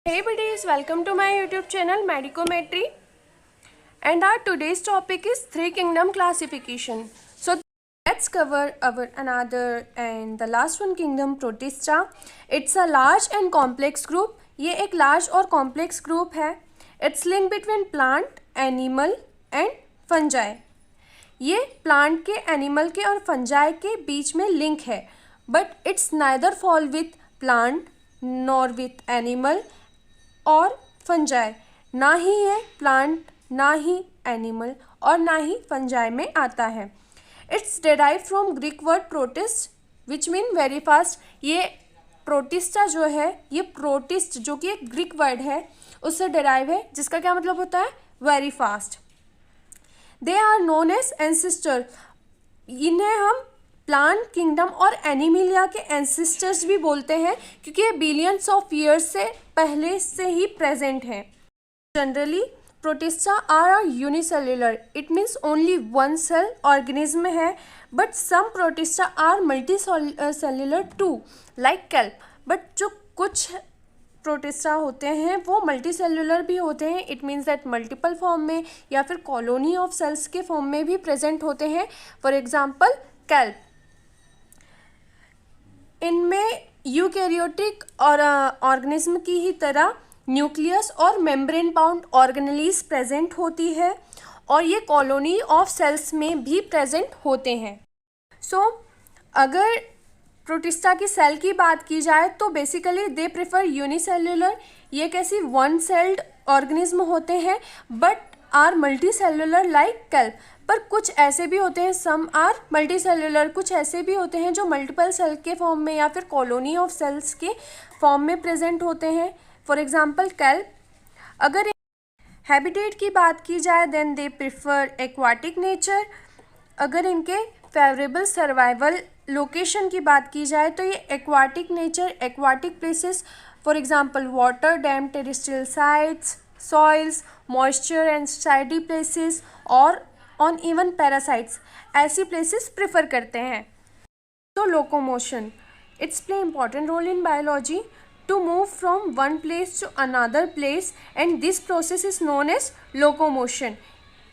Hey buddies, welcome to my YouTube channel Medicometry, and our today's topic is three kingdom classification. So let's cover our another and the last one kingdom, Protista. It's a large and complex group. ये एक large और complex group है. It's linked between plant, animal and fungi. ये plant के, animal के और fungi के बीच में link है, but it's neither fall with plant nor with animal और फंजाई. ना ही ये प्लांट, ना ही एनिमल और ना ही फंजाई में आता है. It's derive from Greek word protist which mean very fast. ये प्रोटिस्टा जो है, ये प्रोटिस्ट जो कि एक ग्रीक वर्ड है उससे डेराइव है, जिसका क्या मतलब होता है? Very fast. They are known as ancestor. इन्हें हम प्लांट किंगडम और एनिमिलिया के एंसिस्टर्स भी बोलते हैं, क्योंकि ये बिलियंस ऑफ ईयर्स से पहले से ही प्रेजेंट हैं. Generally Protista are unicellular, it means only one cell organism है, but some Protista are multi cellular too like kelp. But जो कुछ प्रोटिस्टा होते हैं वो मल्टी सेल्युलर भी होते हैं. It means that multiple form में या फिर कॉलोनी ऑफ सेल्स के फॉर्म में भी प्रेजेंट होते हैं. For example kelp. इनमें यूकैरियोटिक और ऑर्गेनिज्म की ही तरह न्यूक्लियस और मेम्ब्रेन बाउंड ऑर्गेनेलीज प्रेजेंट होती है, और ये कॉलोनी ऑफ सेल्स में भी प्रेजेंट होते हैं. सो अगर प्रोटिस्टा की सेल की बात की जाए तो बेसिकली दे प्रेफर यूनिसेल्युलर. ये कैसी वन सेल्ड ऑर्गेनिज्म होते हैं, but are multi cellular like kelp. पर कुछ ऐसे भी होते हैं, सम आर मल्टी सेल्युलर, कुछ ऐसे भी होते हैं जो मल्टीपल सेल के फॉर्म में या फिर कॉलोनी ऑफ सेल्स के फॉर्म में प्रेजेंट होते हैं. For example kelp. अगर हैबिटेट की बात की जाए then they prefer aquatic nature. अगर इनके फेवरेबल सर्वाइवल लोकेशन की बात की जाए तो ये aquatic nature, aquatic places, for example water, dam, terrestrial sites, soils, moisture and shady places और ऑन इवन पैरासाइट्स, ऐसी प्लेसेस प्रेफर करते हैं. तो locomotion, it's play important role in biology to move from one place to another place, and this process is known as locomotion.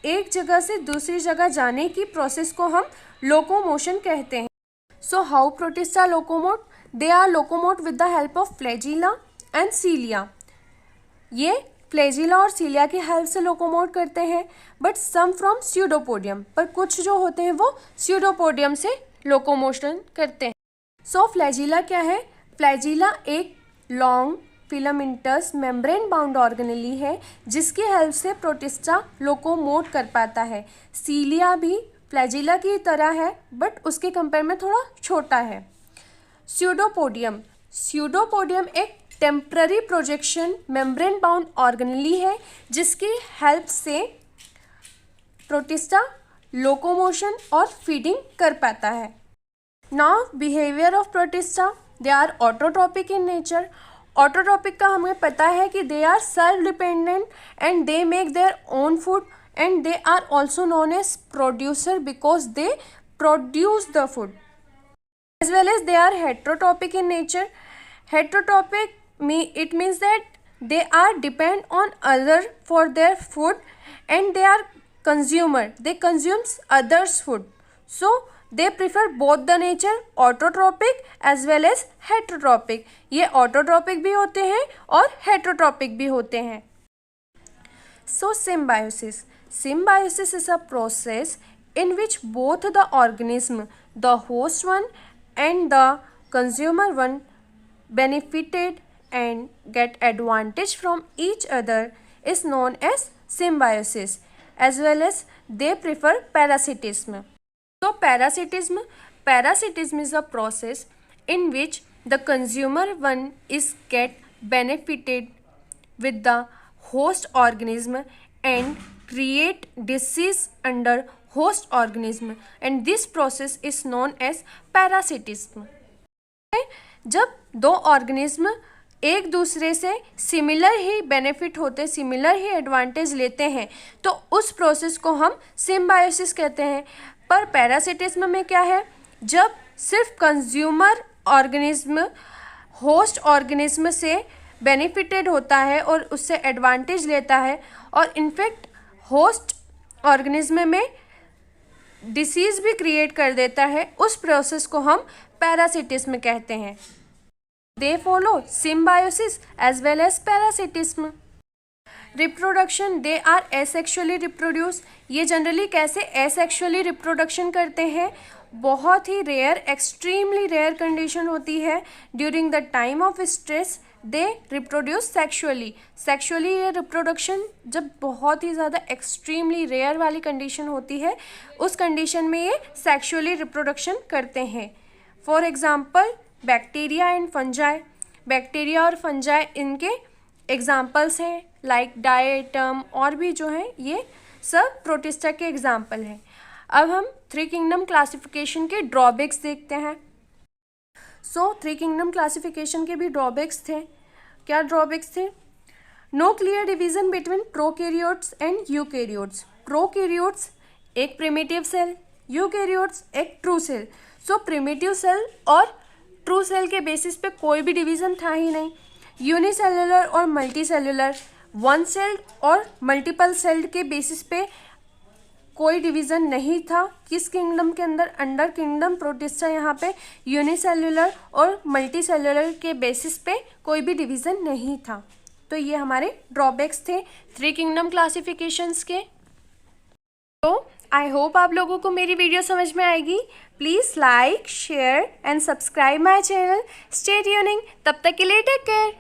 एक जगह से दूसरी जगह जाने की प्रोसेस को हम लोकोमोशन कहते हैं. So how Protista locomote? They are locomote with the help of flagella and cilia. ये फ्लैजिला और सीलिया की हेल्प से लोकोमोट करते हैं, बट सम फ्रॉम स्यूडोपोडियम. पर कुछ जो होते हैं वो स्यूडोपोडियम से लोकोमोशन करते हैं. सो फ्लैजिला क्या है? फ्लैजिला एक long filamentous membrane bound organelle है, जिसकी हेल्प से प्रोटिस्टा लोकोमोट कर पाता है. सीलिया भी फ्लैजिला की तरह है, बट उसके कंपेयर में थोड़ा छोटा है. स्यूडोपोडियम. स्यूडोपोडियम एक temporary projection membrane bound organelle है, जिसकी हेल्प से प्रोटिस्टा लोकोमोशन और फीडिंग कर पाता है. Now behaviour of protista. They are autotrophic in nature. Autotrophic का हमें पता है कि they are self dependent and they make their own food, and they are also known as producer because they produce the food. As well as they are heterotrophic in nature. Heterotropic it means that they are depend on other for their food, and they are consumer. They consumes others' food. So they prefer both the nature autotropic as well as heterotropic. ये autotropic भी होते हैं और heterotropic भी होते हैं. So symbiosis. Symbiosis is a process in which both the organism, the host one and the consumer one, benefited and get advantage from each other is known as symbiosis, as well as they prefer parasitism. So parasitism is a process in which the consumer one is get benefited with the host organism and create disease under host organism, and this process is known as parasitism. जब दो organism एक दूसरे से similar ही benefit होते, similar ही advantage लेते हैं, तो उस प्रोसेस को हम सिम्बायोसिस कहते हैं. पर पैरासिटिज्म में क्या है? जब सिर्फ कंज्यूमर ऑर्गेनिज्म होस्ट ऑर्गेनिज्म से बेनिफिटेड होता है और उससे एडवांटेज लेता है, और इनफैक्ट होस्ट ऑर्गेनिज्म में डिसीज़ भी क्रिएट कर देता है, उस प्रोसेस को हम पैरासिटिज्म कहते हैं। They follow symbiosis as well as parasitism. Reproduction, they are asexually reproduce. ये जनरली कैसे एसेक्सुअली रिप्रोडक्शन करते हैं? बहुत ही रेयर, एक्सट्रीमली रेयर कंडीशन होती है। During the time of stress they reproduce sexually. Sexually ये रिप्रोडक्शन जब बहुत ही ज़्यादा एक्सट्रीमली रेयर वाली कंडीशन होती है, उस कंडीशन में ये सेक्सुअली रिप्रोडक्शन करते हैं। For example bacteria and fungi. Bacteria और फंजाई इनके एग्जाम्पल्स हैं, लाइक डायटम और भी जो हैं ये सब प्रोटिस्टा के एग्जाम्पल हैं। अब हम थ्री किंगडम क्लासिफिकेशन के ड्रॉबैक्स देखते हैं। सो थ्री किंगडम क्लासिफिकेशन के भी ड्रॉबैक्स थे। क्या ड्रॉबैक्स थे? No clear division between prokaryotes and eukaryotes. Prokaryotes एक प्रिमिटिव सेल, यूकैरियोट्स एक true cell. So primitive cell और ट्रू सेल के बेसिस पे कोई भी डिवीज़न था ही नहीं। यूनिसेलुलर और मल्टी सेलुलर, वन सेल्ड और मल्टीपल सेल्ड के बेसिस पे कोई डिवीज़न नहीं था। किस किंगडम के अंदर? अंडर किंगडम प्रोटिस्टा यहाँ पे यूनिसेलुलर और मल्टी सेलुलर के बेसिस पे कोई भी डिवीज़न नहीं था। तो ये हमारे ड्रॉबैक्स थे थ्री किंगडम क्लासिफिकेशंस के। तो आई होप आप लोगों को मेरी वीडियो समझ में आएगी। Please like, share and subscribe my channel. Stay tuning. तब तक के लिए टेक केयर।